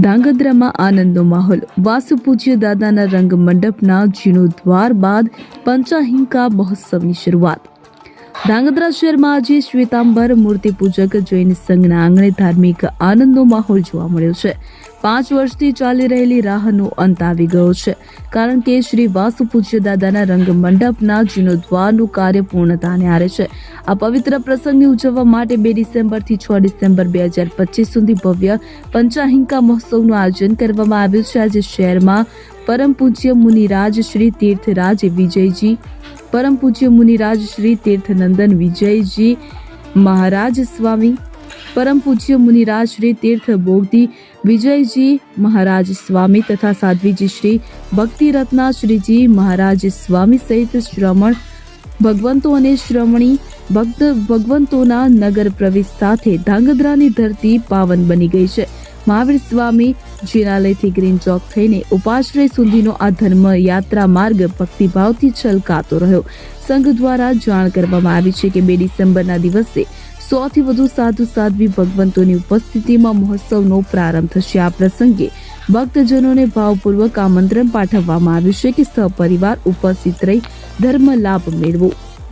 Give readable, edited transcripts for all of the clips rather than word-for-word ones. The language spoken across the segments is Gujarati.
ધાંગધ્રામાં આનંદનો માહોલ. વાસુ પૂજ્ય દાદાના રંગ મંડપના જીર્ણોદ્ધાર બાદ પંચાહિંકા મહોત્સવની શરૂઆત. ધાંગધ્રા શહેરમાં આજે શ્વેતાંબર મૂર્તિ પૂજક જૈન સંઘના આંગણે ધાર્મિક આનંદનો માહોલ જોવા મળ્યો છે. 5 વર્ષથી ચાલી રહેલી રાહનો અંત આવી ગયો છે, કારણ કે શ્રી વાસુ પૂજ્ય દાદાના રંગ મંડપના જીર્ણોદ્ધારનું કાર્ય પૂર્ણતાને આરે છે. આ પવિત્ર પ્રસંગને ઉજવવા માટે 2 ડિસેમ્બરથી 6 ડિસેમ્બર 2025 સુધી ભવ્ય પંચાહિંકા મહોત્સવનું આયોજન કરવામાં આવ્યું છે. આજે શહેરમાં પરમ પૂજ્ય મુનિરાજ શ્રી તીર્થરાજ વિજયજી, પરમ પૂજ્ય મુનિરાજ શ્રી તીર્થનંદન વિજયજી મહારાજ સ્વામી, પરમ પૂજ્ય મુનિરાજ શ્રી તીર્થ બોગદી વિજયજી મહારાજ સ્વામી તથા સાધ્વીજી શ્રી ભક્તિરત્ના શ્રીજી મહારાજ સ્વામી સહિત શ્રમણ ભગવંતો અને શ્રમણી ભક્ત ભગવંતોના નગર પ્રવેશ સાથે ધાંગધ્રાની ધરતી પાવન બની ગઈ છે. મહાવીર સ્વામી જિનાલયથી ગ્રીન ચોક થઈને ઉપાશ્રય સુધીનો આ ધર્મ યાત્રા માર્ગ ભક્તિભાવથી છલકાતો રહ્યો. સંઘ દ્વારા જાણ કરવામાં આવી છે કે 2 ડિસેમ્બરના દિવસે 100 થી વધુ સાધુ સાધ્વી ભગવંતોની ઉપસ્થિતિમાં મહોત્સવનો પ્રારંભ થશે. આ પ્રસંગે ભક્તજનોને ભાવપૂર્વક આમંત્રણ પાઠવવામાં આવ્યું છે કે સહપરિવાર ઉપસ્થિત રહી ધર્મ લાભ મેળવો.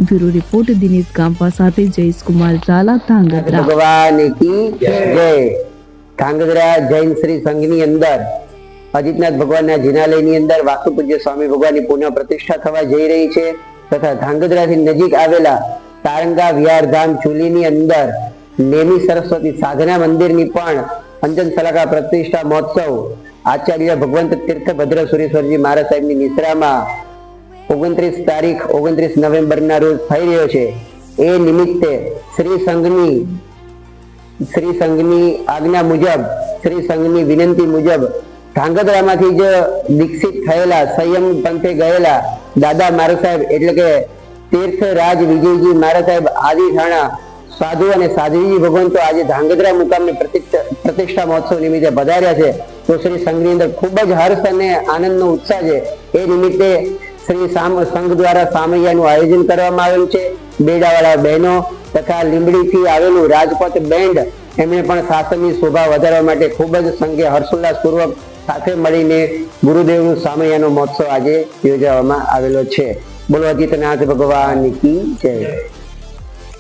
બ્યુરો રિપોર્ટ દિનેશ ગામપા સાથે જયેશકુમાર ઝાલા, ધાંગધ્રા. ભગવાન કી જય. ધાંગધ્રા જૈન શ્રી સંઘની અંદર અજીતનાથ ભગવાનના જિનાલયની અંદર વાસુ પૂજ્ય સ્વામી ભગવાનની પુનઃ પ્રતિષ્ઠા થવા જઈ રહી છે તથા ધાંગધ્રાથી નજીક આવેલા તારંગા વિહારધામ ચુલીની અંદર નેમી સરસ્વતી સાધના મંદિરની પણ અંજન સલાકા પ્રતિષ્ઠા મહોત્સવ આચાર્ય ભગવંત તીર્થ ભદ્ર સુરેશ્વરજી મહારાજ સાહેબની નિશ્રામાં 29 તારીખ 29 નવેમ્બરના રોજ થઈ રહ્યો છે. એ નિમિત્તે શ્રી સંઘની આજ્ઞા મુજબ, શ્રી સંઘની વિનંતી મુજબ ધાંગધ્રામાંથી જ દીક્ષિત થયેલા સંયમ પંથે ગયેલા દાદા મહારાજ સાહેબ એટલે કે તીર્થરાજ વિજયજી મહારાજ સાહેબ આદિ થાણા સાધુ અને સાધ્વીજી ભગવંતો આજે ધાંગધ્રા મુકામની પ્રતિષ્ઠા મહોત્સવ નિમિત્તે પધાર્યા છે. તો શ્રી સંઘની અંદર ખૂબ જ હર્ષ અને આનંદનો ઉત્સાહ છે. એ નિમિત્તે શ્રી સંઘ દ્વારા સામૈયાનું આયોજન કરવામાં આવેલું છે. બેડાવાળા બહેનો તથા લીંબડીથી આવેલું રાજપથ બેન્ડ એમણે પણ શાસનની શોભા વધારવા માટે ખૂબ જ સંઘે હર્ષોલ્લાસ પૂર્વક સાથે મળીને ગુરુદેવનું સામૈયાનો મહોત્સવ આજે યોજવામાં આવેલો છે. બોલો અજીતનાથ ભગવાન કી જય.